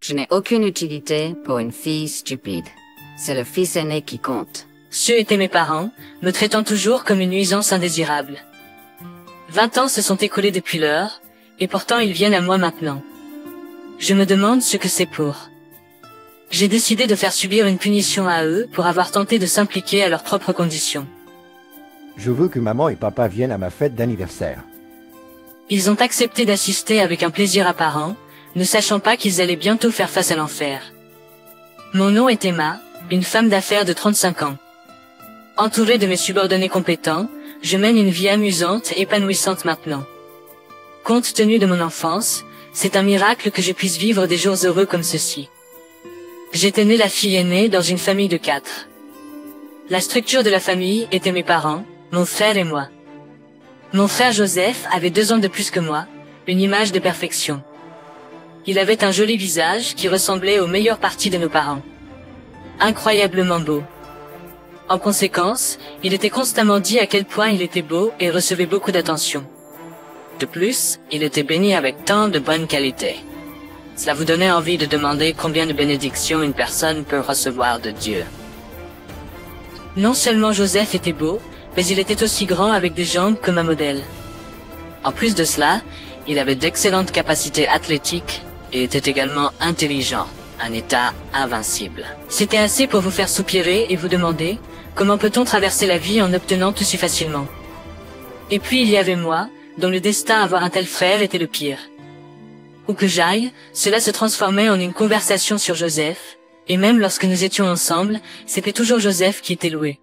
Je n'ai aucune utilité pour une fille stupide. C'est le fils aîné qui compte. Ceux étaient mes parents, me traitant toujours comme une nuisance indésirable. 20 ans se sont écoulés depuis lors, et pourtant ils viennent à moi maintenant. Je me demande ce que c'est pour. J'ai décidé de faire subir une punition à eux pour avoir tenté de s'impliquer à leurs propres conditions. Je veux que maman et papa viennent à ma fête d'anniversaire. Ils ont accepté d'assister avec un plaisir apparent, ne sachant pas qu'ils allaient bientôt faire face à l'enfer. Mon nom est Emma, une femme d'affaires de 35 ans. Entourée de mes subordonnés compétents, je mène une vie amusante et épanouissante maintenant. Compte tenu de mon enfance, c'est un miracle que je puisse vivre des jours heureux comme ceci. J'étais née la fille aînée dans une famille de 4. La structure de la famille était mes parents, mon frère et moi. Mon frère Joseph avait 2 ans de plus que moi, une image de perfection. Il avait un joli visage qui ressemblait aux meilleures parties de nos parents. Incroyablement beau. En conséquence, il était constamment dit à quel point il était beau et recevait beaucoup d'attention. De plus, il était béni avec tant de bonnes qualités. Cela vous donnait envie de demander combien de bénédictions une personne peut recevoir de Dieu. Non seulement Joseph était beau, mais il était aussi grand avec des jambes comme un modèle. En plus de cela, il avait d'excellentes capacités athlétiques et était également intelligent, un état invincible. C'était assez pour vous faire soupirer et vous demander comment peut-on traverser la vie en obtenant tout si facilement. Et puis il y avait moi, dont le destin à avoir un tel frère était le pire. Où que j'aille, cela se transformait en une conversation sur Joseph, et même lorsque nous étions ensemble, c'était toujours Joseph qui était loué.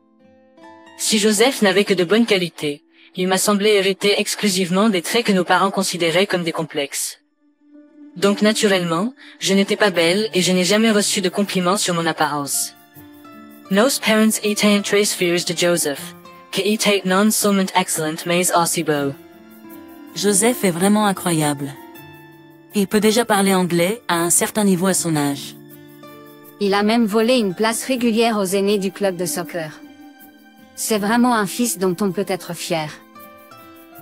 Si Joseph n'avait que de bonnes qualités, il m'a semblé hériter exclusivement des traits que nos parents considéraient comme des complexes. Donc naturellement, je n'étais pas belle et je n'ai jamais reçu de compliments sur mon apparence. Nos parents étaient très fiers de Joseph, qui était non seulement excellent mais aussi beau. Joseph est vraiment incroyable. Il peut déjà parler anglais à un certain niveau à son âge. Il a même volé une place régulière aux aînés du club de soccer. C'est vraiment un fils dont on peut être fier.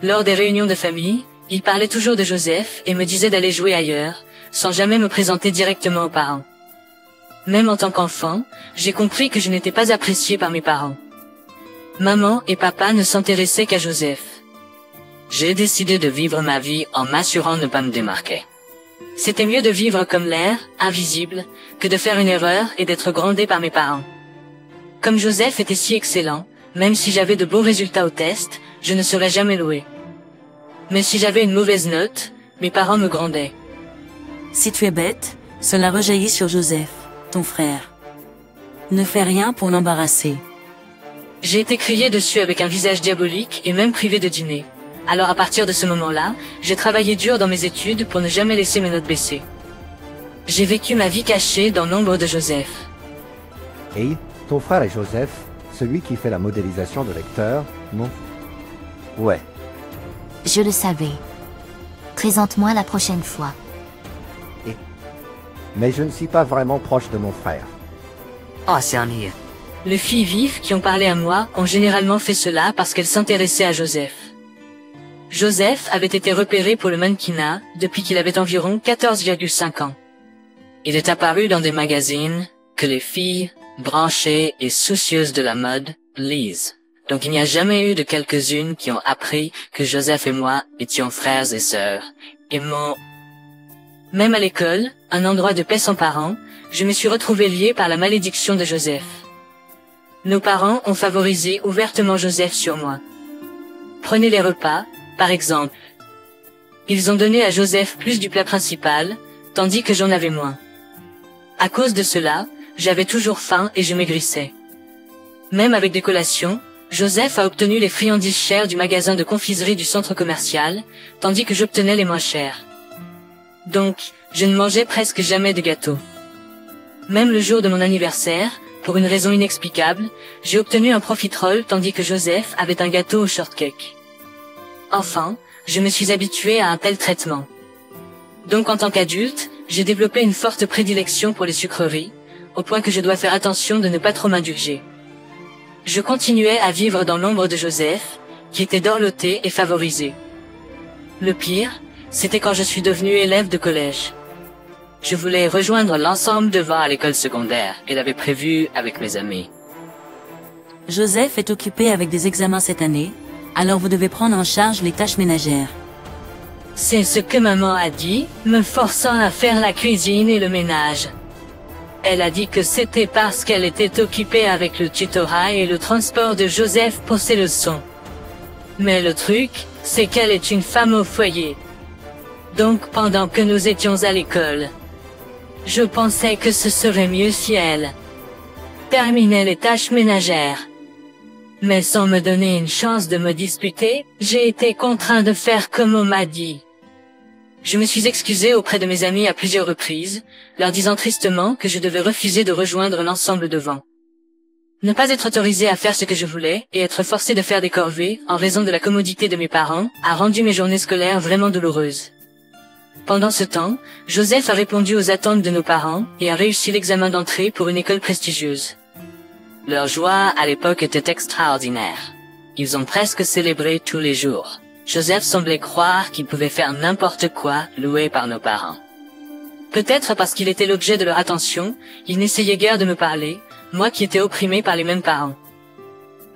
Lors des réunions de famille, il parlait toujours de Joseph et me disait d'aller jouer ailleurs, sans jamais me présenter directement aux parents. Même en tant qu'enfant, j'ai compris que je n'étais pas appréciée par mes parents. Maman et papa ne s'intéressaient qu'à Joseph. J'ai décidé de vivre ma vie en m'assurant de ne pas me démarquer. C'était mieux de vivre comme l'air, invisible, que de faire une erreur et d'être grondé par mes parents. Comme Joseph était si excellent, même si j'avais de beaux résultats au test, je ne serais jamais loué. Mais si j'avais une mauvaise note, mes parents me grondaient. Si tu es bête, cela rejaillit sur Joseph, ton frère. Ne fais rien pour l'embarrasser. J'ai été crié dessus avec un visage diabolique et même privé de dîner. Alors à partir de ce moment-là, j'ai travaillé dur dans mes études pour ne jamais laisser mes notes baisser. J'ai vécu ma vie cachée dans l'ombre de Joseph. Et ton frère est Joseph, celui qui fait la modélisation de lecteur, non? Ouais. Je le savais. Présente-moi la prochaine fois. Mais je ne suis pas vraiment proche de mon frère. Oh, c'est ennuyeux. Les filles vives qui ont parlé à moi ont généralement fait cela parce qu'elles s'intéressaient à Joseph. Joseph avait été repéré pour le mannequinat depuis qu'il avait environ 14,5 ans. Il est apparu dans des magazines que les filles, branchées et soucieuses de la mode, lisent. Donc il n'y a jamais eu de quelques-unes qui ont appris que Joseph et moi étions frères et sœurs. Et Même à l'école, un endroit de paix sans parents, je me suis retrouvé lié par la malédiction de Joseph. Nos parents ont favorisé ouvertement Joseph sur moi. Prenez les repas, par exemple. Ils ont donné à Joseph plus du plat principal, tandis que j'en avais moins. À cause de cela, j'avais toujours faim et je maigrissais. Même avec des collations, Joseph a obtenu les friandises chères du magasin de confiserie du centre commercial, tandis que j'obtenais les moins chères. Donc, je ne mangeais presque jamais de gâteau. Même le jour de mon anniversaire, pour une raison inexplicable, j'ai obtenu un profiterole tandis que Joseph avait un gâteau au shortcake. Enfin, je me suis habitué à un tel traitement. Donc en tant qu'adulte, j'ai développé une forte prédilection pour les sucreries, au point que je dois faire attention de ne pas trop m'indulger. Je continuais à vivre dans l'ombre de Joseph, qui était dorloté et favorisé. Le pire, c'était quand je suis devenu élève de collège. Je voulais rejoindre l'ensemble de vent à l'école secondaire et l'avais prévu avec mes amis. Joseph est occupé avec des examens cette année, alors vous devez prendre en charge les tâches ménagères. C'est ce que maman a dit, me forçant à faire la cuisine et le ménage. Elle a dit que c'était parce qu'elle était occupée avec le tutorat et le transport de Joseph pour ses leçons. Mais le truc, c'est qu'elle est une femme au foyer. Donc pendant que nous étions à l'école, je pensais que ce serait mieux si elle terminait les tâches ménagères. Mais sans me donner une chance de me disputer, j'ai été contraint de faire comme on m'a dit. Je me suis excusé auprès de mes amis à plusieurs reprises, leur disant tristement que je devais refuser de rejoindre l'ensemble de vent. Ne pas être autorisé à faire ce que je voulais et être forcé de faire des corvées en raison de la commodité de mes parents a rendu mes journées scolaires vraiment douloureuses. Pendant ce temps, Joseph a répondu aux attentes de nos parents et a réussi l'examen d'entrée pour une école prestigieuse. Leur joie à l'époque était extraordinaire. Ils ont presque célébré tous les jours. Joseph semblait croire qu'il pouvait faire n'importe quoi loué par nos parents. Peut-être parce qu'il était l'objet de leur attention, il n'essayait guère de me parler, moi qui étais opprimé par les mêmes parents.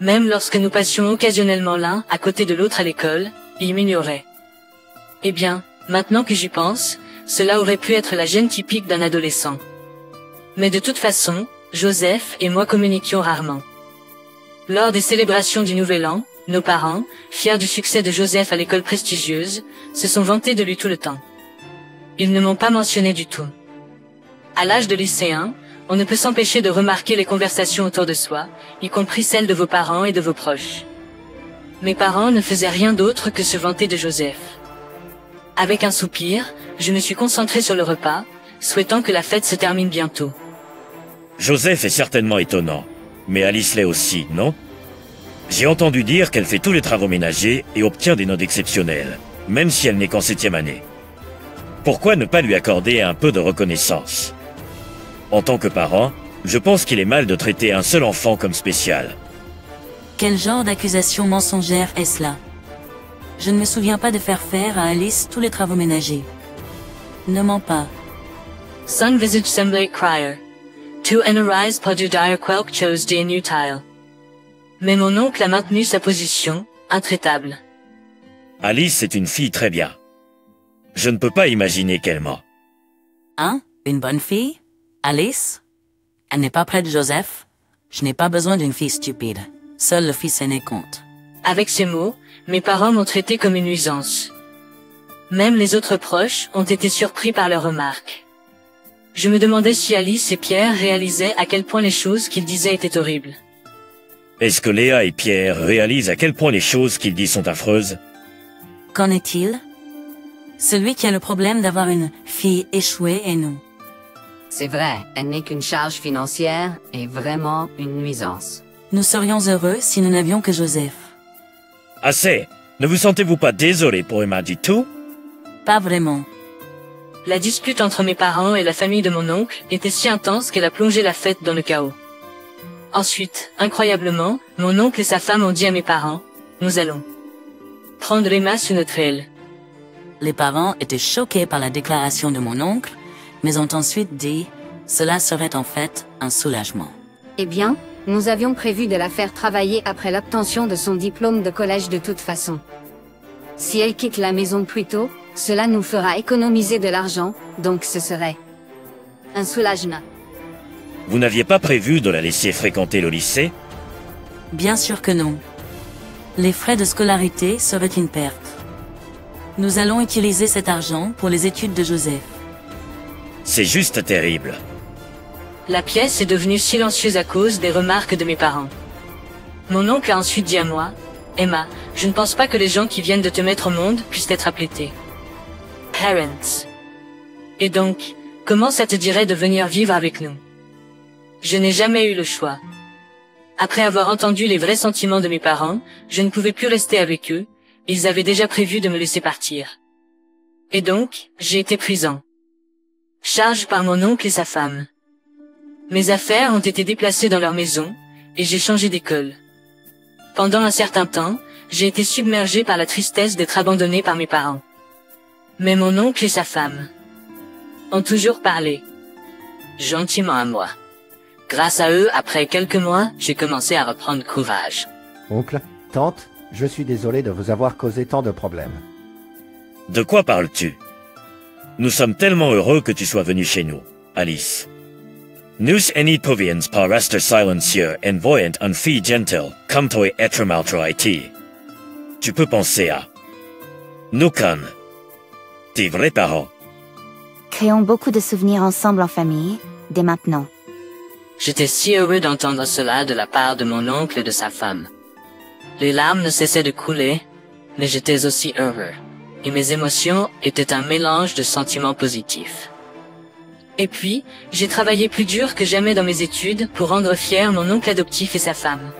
Même lorsque nous passions occasionnellement l'un à côté de l'autre à l'école, il m'ignorait. Eh bien, maintenant que j'y pense, cela aurait pu être la gêne typique d'un adolescent. Mais de toute façon, Joseph et moi communiquions rarement. Lors des célébrations du Nouvel An, nos parents, fiers du succès de Joseph à l'école prestigieuse, se sont vantés de lui tout le temps. Ils ne m'ont pas mentionné du tout. À l'âge de lycéen, on ne peut s'empêcher de remarquer les conversations autour de soi, y compris celles de vos parents et de vos proches. Mes parents ne faisaient rien d'autre que se vanter de Joseph. Avec un soupir, je me suis concentré sur le repas, souhaitant que la fête se termine bientôt. Joseph est certainement étonnant, mais Alice l'est aussi, non? J'ai entendu dire qu'elle fait tous les travaux ménagers et obtient des notes exceptionnelles, même si elle n'est qu'en 7e année. Pourquoi ne pas lui accorder un peu de reconnaissance? En tant que parent, je pense qu'il est mal de traiter un seul enfant comme spécial. Quel genre d'accusation mensongère est-ce là? Je ne me souviens pas de faire à Alice tous les travaux ménagers. Ne mens pas. Son visage semblait crier. Tu n'aurais pas dû dire quelque chose d'inutile. Mais mon oncle a maintenu sa position, intraitable. Alice est une fille très bien. Je ne peux pas imaginer qu'elle ment. Hein? Une bonne fille? Alice? Elle n'est pas près de Joseph? Je n'ai pas besoin d'une fille stupide. Seul le fils aîné compte. Avec ces mots, mes parents m'ont traité comme une nuisance. Même les autres proches ont été surpris par leurs remarques. Je me demandais si Alice et Pierre réalisaient à quel point les choses qu'ils disaient étaient horribles. Est-ce que Léa et Pierre réalisent à quel point les choses qu'ils disent sont affreuses? Qu'en est-il? Celui qui a le problème d'avoir une fille échouée est nous. C'est vrai, elle n'est qu'une charge financière et vraiment une nuisance. Nous serions heureux si nous n'avions que Joseph. Assez! Ne vous sentez-vous pas désolé pour Emma du tout? Pas vraiment. La dispute entre mes parents et la famille de mon oncle était si intense qu'elle a plongé la fête dans le chaos. Ensuite, incroyablement, mon oncle et sa femme ont dit à mes parents, « Nous allons prendre Emma sous notre aile. » Les parents étaient choqués par la déclaration de mon oncle, mais ont ensuite dit, cela serait en fait un soulagement. Eh bien, nous avions prévu de la faire travailler après l'obtention de son diplôme de collège de toute façon. Si elle quitte la maison plus tôt, cela nous fera économiser de l'argent, donc ce serait un soulagement. Vous n'aviez pas prévu de la laisser fréquenter le lycée? Bien sûr que non. Les frais de scolarité seraient une perte. Nous allons utiliser cet argent pour les études de Joseph. C'est juste terrible. La pièce est devenue silencieuse à cause des remarques de mes parents. Mon oncle a ensuite dit à moi, « Emma, je ne pense pas que les gens qui viennent de te mettre au monde puissent être appelés parents. Et donc, comment ça te dirait de venir vivre avec nous? » Je n'ai jamais eu le choix. Après avoir entendu les vrais sentiments de mes parents, je ne pouvais plus rester avec eux, ils avaient déjà prévu de me laisser partir. Et donc, j'ai été prison. Charge par mon oncle et sa femme. Mes affaires ont été déplacées dans leur maison, et j'ai changé d'école. Pendant un certain temps, j'ai été submergé par la tristesse d'être abandonné par mes parents. Mais mon oncle et sa femme ont toujours parlé gentiment à moi. Grâce à eux, après quelques mois, j'ai commencé à reprendre courage. Oncle, tante, je suis désolé de vous avoir causé tant de problèmes. De quoi parles-tu? Nous sommes tellement heureux que tu sois venu chez nous, Alice. Nous eni poviens par rester silencieux en voyant une fille gentle comme toi être maltraitée. Tu peux penser à nous quand tes vrais parents. Créons beaucoup de souvenirs ensemble en famille, dès maintenant. J'étais si heureux d'entendre cela de la part de mon oncle et de sa femme. Les larmes ne cessaient de couler, mais j'étais aussi heureux, et mes émotions étaient un mélange de sentiments positifs. Et puis, j'ai travaillé plus dur que jamais dans mes études pour rendre fier mon oncle adoptif et sa femme.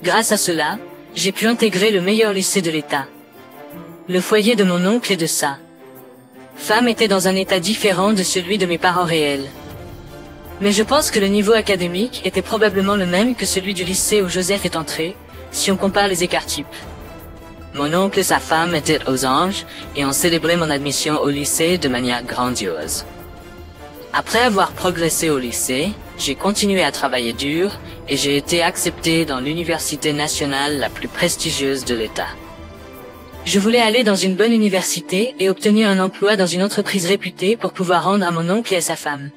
Grâce à cela, j'ai pu intégrer le meilleur lycée de l'État. Le foyer de mon oncle et de sa femme était dans un état différent de celui de mes parents réels. Mais je pense que le niveau académique était probablement le même que celui du lycée où Joseph est entré, si on compare les écarts-types. Mon oncle et sa femme étaient aux anges et ont célébré mon admission au lycée de manière grandiose. Après avoir progressé au lycée, j'ai continué à travailler dur et j'ai été accepté dans l'université nationale la plus prestigieuse de l'État. Je voulais aller dans une bonne université et obtenir un emploi dans une entreprise réputée pour pouvoir rendre à mon oncle et à sa femme.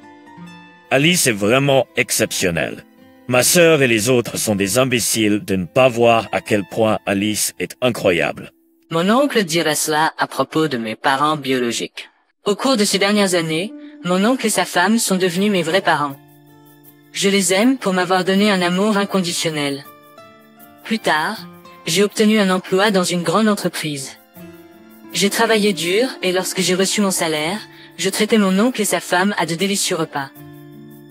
Alice est vraiment exceptionnelle. Ma sœur et les autres sont des imbéciles de ne pas voir à quel point Alice est incroyable. Mon oncle dirait cela à propos de mes parents biologiques. Au cours de ces dernières années, mon oncle et sa femme sont devenus mes vrais parents. Je les aime pour m'avoir donné un amour inconditionnel. Plus tard, j'ai obtenu un emploi dans une grande entreprise. J'ai travaillé dur et lorsque j'ai reçu mon salaire, je traitais mon oncle et sa femme à de délicieux repas.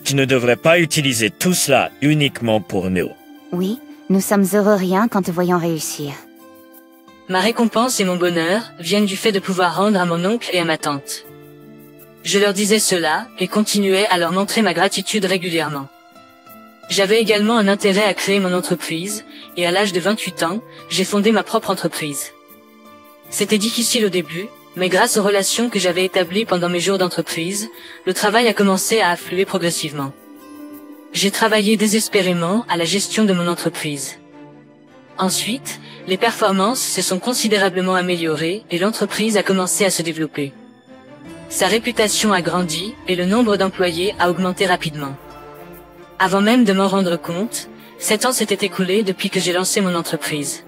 Tu ne devrais pas utiliser tout cela uniquement pour nous. Oui, nous sommes heureux rien quand te voyons réussir. Ma récompense et mon bonheur viennent du fait de pouvoir rendre à mon oncle et à ma tante. Je leur disais cela et continuais à leur montrer ma gratitude régulièrement. J'avais également un intérêt à créer mon entreprise et à l'âge de 28 ans, j'ai fondé ma propre entreprise. C'était difficile au début, mais grâce aux relations que j'avais établies pendant mes jours d'entreprise, le travail a commencé à affluer progressivement. J'ai travaillé désespérément à la gestion de mon entreprise. Ensuite, les performances se sont considérablement améliorées et l'entreprise a commencé à se développer. Sa réputation a grandi et le nombre d'employés a augmenté rapidement. Avant même de m'en rendre compte, 7 ans s'étaient écoulés depuis que j'ai lancé mon entreprise.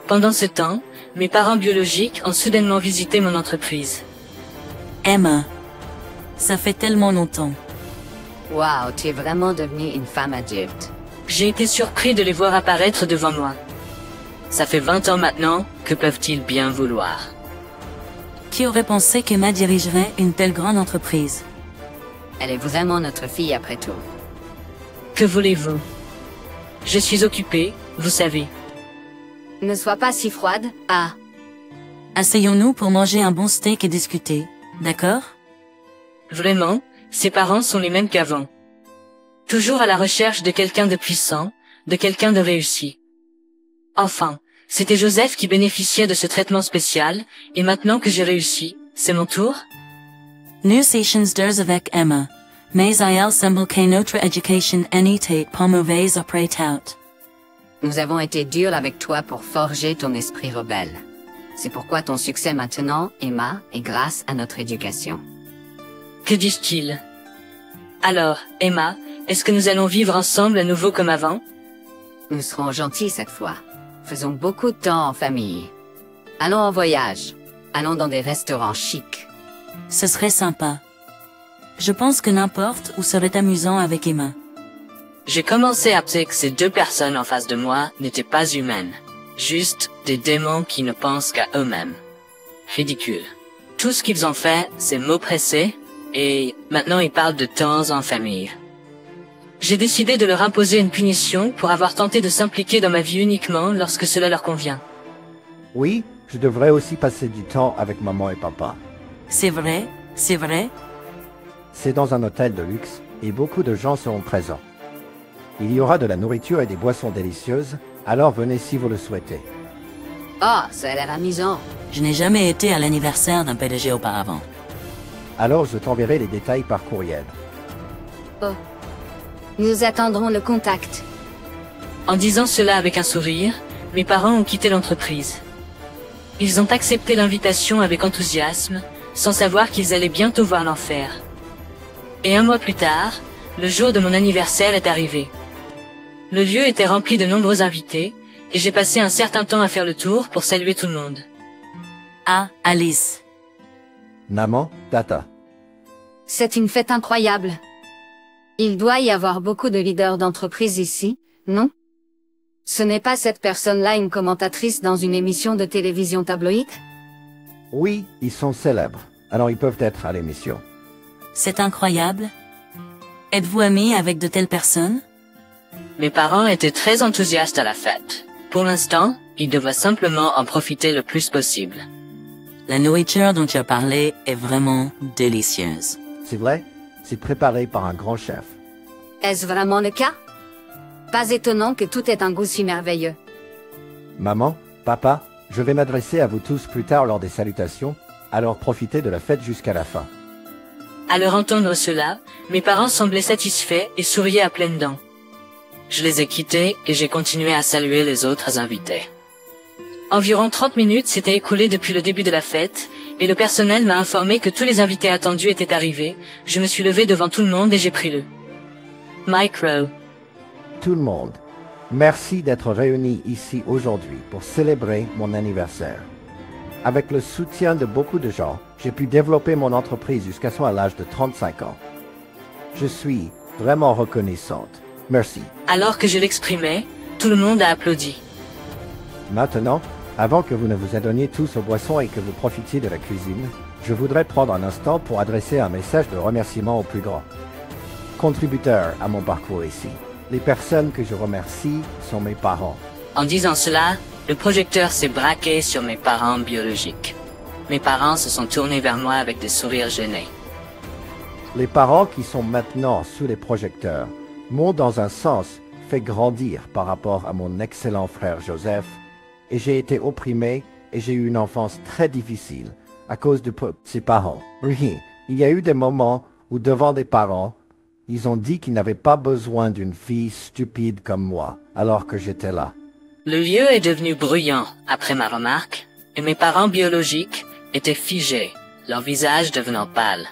Pendant ce temps, mes parents biologiques ont soudainement visité mon entreprise. Emma, ça fait tellement longtemps. Waouh, tu es vraiment devenue une femme adulte. J'ai été surpris de les voir apparaître devant moi. Ça fait 20 ans maintenant, que peuvent-ils bien vouloir? Qui aurait pensé qu'Emma dirigerait une telle grande entreprise? Elle est vraiment notre fille après tout. Que voulez-vous? Je suis occupé, vous savez. Ne sois pas si froide, ah. Asseyons-nous pour manger un bon steak et discuter, d'accord? Vraiment, ses parents sont les mêmes qu'avant. Toujours à la recherche de quelqu'un de puissant, de quelqu'un de réussi. Enfin, c'était Joseph qui bénéficiait de ce traitement spécial, et maintenant que j'ai réussi, c'est mon tour? Nu sessions ders avec Emma. Mais il semble que notre éducation n'était pas mauvaise après tout. Nous avons été durs avec toi pour forger ton esprit rebelle. C'est pourquoi ton succès maintenant, Emma, est grâce à notre éducation. Que disent-ils? Alors, Emma, est-ce que nous allons vivre ensemble à nouveau comme avant? Nous serons gentils cette fois. Faisons beaucoup de temps en famille. Allons en voyage. Allons dans des restaurants chics. Ce serait sympa. Je pense que n'importe où serait amusant avec Emma. J'ai commencé à penser que ces deux personnes en face de moi n'étaient pas humaines. Juste des démons qui ne pensent qu'à eux-mêmes. Ridicule. Tout ce qu'ils ont fait, c'est m'oppresser, et maintenant ils parlent de temps en famille. J'ai décidé de leur imposer une punition pour avoir tenté de s'impliquer dans ma vie uniquement lorsque cela leur convient. Oui, je devrais aussi passer du temps avec maman et papa. C'est vrai, c'est vrai. C'est dans un hôtel de luxe et beaucoup de gens seront présents. Il y aura de la nourriture et des boissons délicieuses, alors venez si vous le souhaitez. Oh, ça a l'air amusant. Je n'ai jamais été à l'anniversaire d'un PDG auparavant. Alors je t'enverrai les détails par courriel. Oh. Nous attendrons le contact. En disant cela avec un sourire, mes parents ont quitté l'entreprise. Ils ont accepté l'invitation avec enthousiasme, sans savoir qu'ils allaient bientôt voir l'enfer. Et un mois plus tard, le jour de mon anniversaire est arrivé. Le lieu était rempli de nombreux invités, et j'ai passé un certain temps à faire le tour pour saluer tout le monde. Ah, Alice. Naman, Tata. C'est une fête incroyable. Il doit y avoir beaucoup de leaders d'entreprise ici, non? Ce n'est pas cette personne-là une commentatrice dans une émission de télévision tabloïd? Oui, ils sont célèbres, alors ils peuvent être à l'émission. C'est incroyable. Êtes-vous amis avec de telles personnes? Mes parents étaient très enthousiastes à la fête. Pour l'instant, ils devaient simplement en profiter le plus possible. La nourriture dont tu as parlé est vraiment délicieuse. C'est vrai? C'est préparé par un grand chef. Est-ce vraiment le cas? Pas étonnant que tout ait un goût si merveilleux. Maman, papa, je vais m'adresser à vous tous plus tard lors des salutations, alors profitez de la fête jusqu'à la fin. À leur entendre cela, mes parents semblaient satisfaits et souriaient à pleines dents. Je les ai quittés et j'ai continué à saluer les autres invités. Environ 30 minutes s'étaient écoulées depuis le début de la fête, et le personnel m'a informé que tous les invités attendus étaient arrivés. Je me suis levé devant tout le monde et j'ai pris le micro. Tout le monde, merci d'être réunis ici aujourd'hui pour célébrer mon anniversaire. Avec le soutien de beaucoup de gens, j'ai pu développer mon entreprise jusqu'à l'âge de 35 ans. Je suis vraiment reconnaissante. Merci. Alors que je l'exprimais, tout le monde a applaudi. Maintenant, avant que vous ne vous adonniez tous aux boissons et que vous profitiez de la cuisine, je voudrais prendre un instant pour adresser un message de remerciement aux plus grands contributeurs à mon parcours ici. Les personnes que je remercie sont mes parents. En disant cela, le projecteur s'est braqué sur mes parents biologiques. Mes parents se sont tournés vers moi avec des sourires gênés. Les parents qui sont maintenant sous les projecteurs m'ont dans un sens fait grandir par rapport à mon excellent frère Joseph, et j'ai été opprimé et j'ai eu une enfance très difficile à cause de ses parents. Oui, il y a eu des moments où devant des parents, ils ont dit qu'ils n'avaient pas besoin d'une fille stupide comme moi, alors que j'étais là. Le lieu est devenu bruyant après ma remarque, et mes parents biologiques étaient figés, leur visage devenant pâle.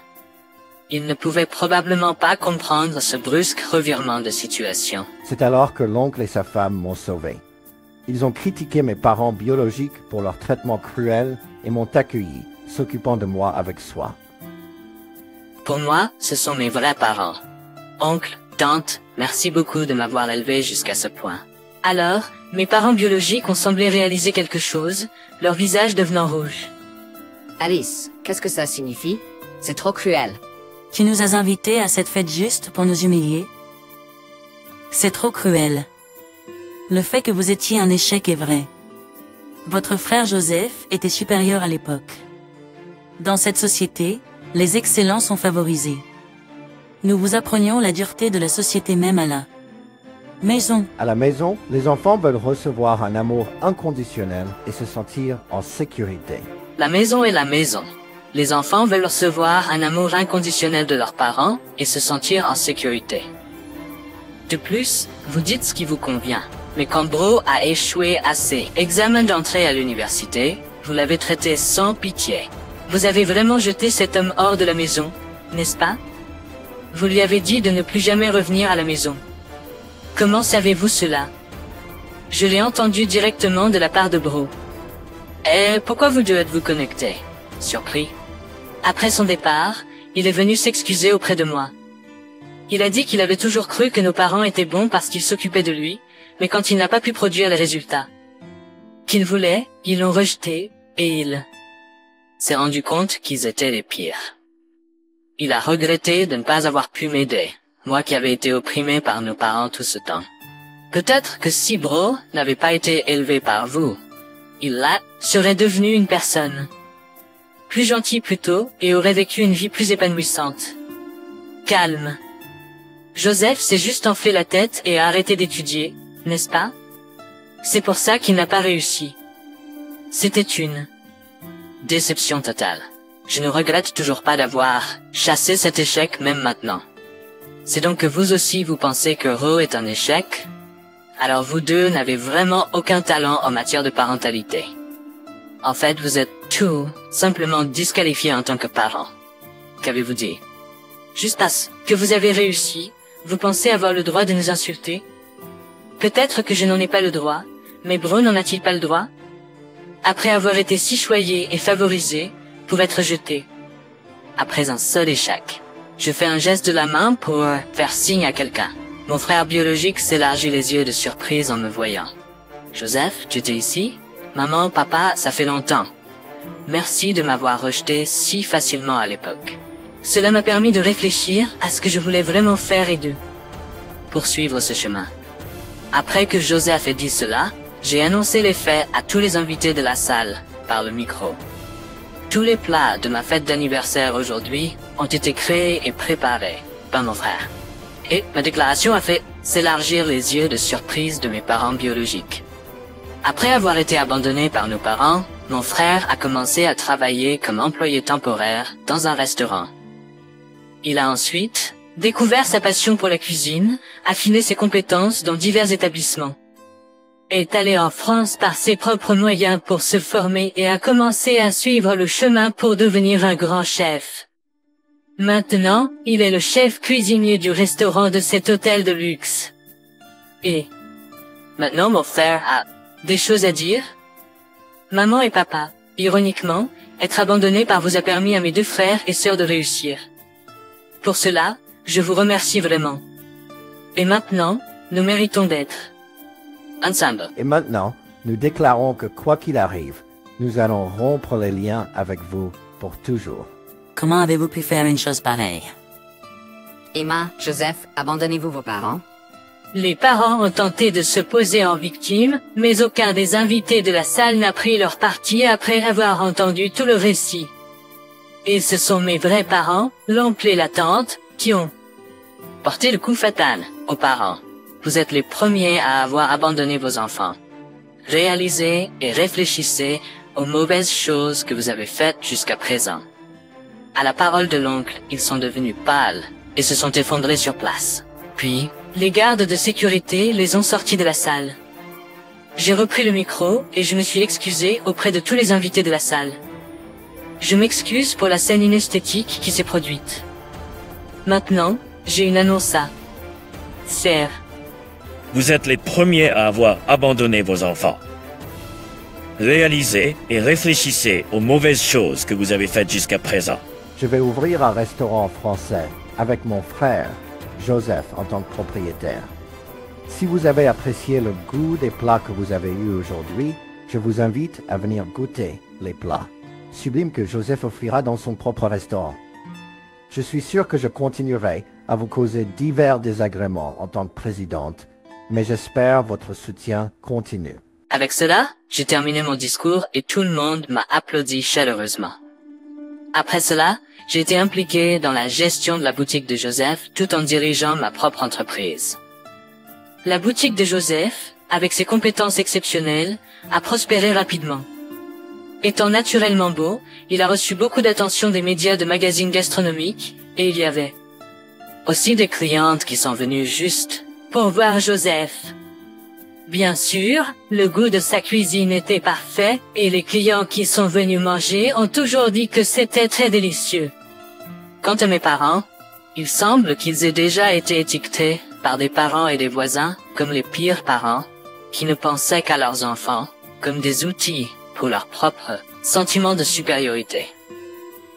Ils ne pouvaient probablement pas comprendre ce brusque revirement de situation. C'est alors que l'oncle et sa femme m'ont sauvé. Ils ont critiqué mes parents biologiques pour leur traitement cruel et m'ont accueilli, s'occupant de moi avec soin. Pour moi, ce sont mes vrais parents. Oncle, tante, merci beaucoup de m'avoir élevé jusqu'à ce point. Alors, mes parents biologiques ont semblé réaliser quelque chose, leur visage devenant rouge. Alice, qu'est-ce que ça signifie? C'est trop cruel. Tu nous as invités à cette fête juste pour nous humilier? C'est trop cruel. Le fait que vous étiez un échec est vrai. Votre frère Joseph était supérieur à l'époque. Dans cette société, les excellents sont favorisés. Nous vous apprenions la dureté de la société même à la maison. À la maison, les enfants veulent recevoir un amour inconditionnel et se sentir en sécurité. La maison est la maison. Les enfants veulent recevoir un amour inconditionnel de leurs parents et se sentir en sécurité. De plus, vous dites ce qui vous convient. Mais quand Bro a échoué à ses examens d'entrée à l'université, vous l'avez traité sans pitié. Vous avez vraiment jeté cet homme hors de la maison, n'est-ce pas? Vous lui avez dit de ne plus jamais revenir à la maison. Comment savez-vous cela? Je l'ai entendu directement de la part de Bro. Et pourquoi vous deux êtes-vous connectés? Surpris. Après son départ, il est venu s'excuser auprès de moi. Il a dit qu'il avait toujours cru que nos parents étaient bons parce qu'ils s'occupaient de lui, mais quand il n'a pas pu produire les résultats qu'ils voulaient, ils l'ont rejeté, et il s'est rendu compte qu'ils étaient les pires. Il a regretté de ne pas avoir pu m'aider, moi qui avais été opprimé par nos parents tout ce temps. Peut-être que si Bro n'avait pas été élevé par vous, il serait devenu une personne plus gentille plus tôt et aurait vécu une vie plus épanouissante. Calme. Joseph s'est juste enflé la tête et a arrêté d'étudier, n'est-ce pas? C'est pour ça qu'il n'a pas réussi. C'était une déception totale. je ne regrette toujours pas d'avoir chassé cet échec même maintenant. C'est donc que vous aussi vous pensez que Ro est un échec? Alors vous deux n'avez vraiment aucun talent en matière de parentalité. En fait, vous êtes tout simplement disqualifiés en tant que parents. Qu'avez-vous dit? Juste parce que vous avez réussi, vous pensez avoir le droit de nous insulter? Peut-être que je n'en ai pas le droit, mais Bro n'en a-t-il pas le droit? Après avoir été si choyé et favorisé, pour être jeté. Après un seul échec. Je fais un geste de la main pour faire signe à quelqu'un. Mon frère biologique s'élargit les yeux de surprise en me voyant. Joseph, tu étais ici? Maman, papa, ça fait longtemps. Merci de m'avoir rejeté si facilement à l'époque. Cela m'a permis de réfléchir à ce que je voulais vraiment faire et de poursuivre ce chemin. Après que Joseph ait dit cela, j'ai annoncé les faits à tous les invités de la salle, par le micro. Tous les plats de ma fête d'anniversaire aujourd'hui ont été créés et préparés par mon frère. Et ma déclaration a fait s'élargir les yeux de surprise de mes parents biologiques. Après avoir été abandonné par nos parents, mon frère a commencé à travailler comme employé temporaire dans un restaurant. Il a ensuite découvert sa passion pour la cuisine, affiné ses compétences dans divers établissements. Est allé en France par ses propres moyens pour se former et a commencé à suivre le chemin pour devenir un grand chef. Maintenant, il est le chef cuisinier du restaurant de cet hôtel de luxe. Et maintenant mon frère a des choses à dire? Maman et papa, ironiquement, être abandonné par vous a permis à mes deux frères et sœurs de réussir. Pour cela, je vous remercie vraiment. Et maintenant, nous méritons d'être ensemble. Et maintenant, nous déclarons que quoi qu'il arrive, nous allons rompre les liens avec vous pour toujours. Comment avez-vous pu faire une chose pareille? Emma, Joseph, abandonnez-vous vos parents? Les parents ont tenté de se poser en victime, mais aucun des invités de la salle n'a pris leur parti après avoir entendu tout le récit. Et ce sont mes vrais parents, l'oncle et la tante, qui ont porté le coup fatal aux parents. Vous êtes les premiers à avoir abandonné vos enfants. Réalisez et réfléchissez aux mauvaises choses que vous avez faites jusqu'à présent. À la parole de l'oncle, ils sont devenus pâles et se sont effondrés sur place. Puis, les gardes de sécurité les ont sortis de la salle. J'ai repris le micro et je me suis excusé auprès de tous les invités de la salle. Je m'excuse pour la scène inesthétique qui s'est produite. Maintenant, j'ai une annonce à faire. Vous êtes les premiers à avoir abandonné vos enfants. Réalisez et réfléchissez aux mauvaises choses que vous avez faites jusqu'à présent. Je vais ouvrir un restaurant français avec mon frère, Joseph, en tant que propriétaire. Si vous avez apprécié le goût des plats que vous avez eus aujourd'hui, je vous invite à venir goûter les plats sublimes que Joseph offrira dans son propre restaurant. Je suis sûr que je continuerai à vous causer divers désagréments en tant que présidente, mais j'espère votre soutien continu. Avec cela, j'ai terminé mon discours et tout le monde m'a applaudi chaleureusement. Après cela, j'ai été impliqué dans la gestion de la boutique de Joseph tout en dirigeant ma propre entreprise. La boutique de Joseph, avec ses compétences exceptionnelles, a prospéré rapidement. Étant naturellement beau, il a reçu beaucoup d'attention des médias de magazines gastronomiques et il y avait aussi des clientes qui sont venues juste pour voir Joseph. Bien sûr, le goût de sa cuisine était parfait et les clients qui sont venus manger ont toujours dit que c'était très délicieux. Quant à mes parents, il semble qu'ils aient déjà été étiquetés par des parents et des voisins comme les pires parents qui ne pensaient qu'à leurs enfants comme des outils pour leur propre sentiment de supériorité.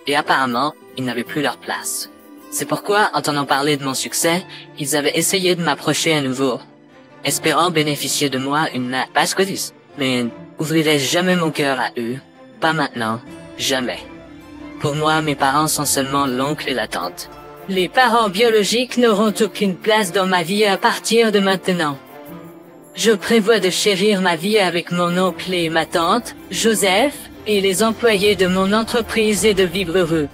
Et apparemment, ils n'avaient plus leur place. C'est pourquoi, entendant parler de mon succès, ils avaient essayé de m'approcher à nouveau, espérant bénéficier de moi mais ouvrirai jamais mon cœur à eux, pas maintenant, jamais. Pour moi, mes parents sont seulement l'oncle et la tante. Les parents biologiques n'auront aucune place dans ma vie à partir de maintenant. Je prévois de chérir ma vie avec mon oncle et ma tante, Joseph, et les employés de mon entreprise et de vivre heureux.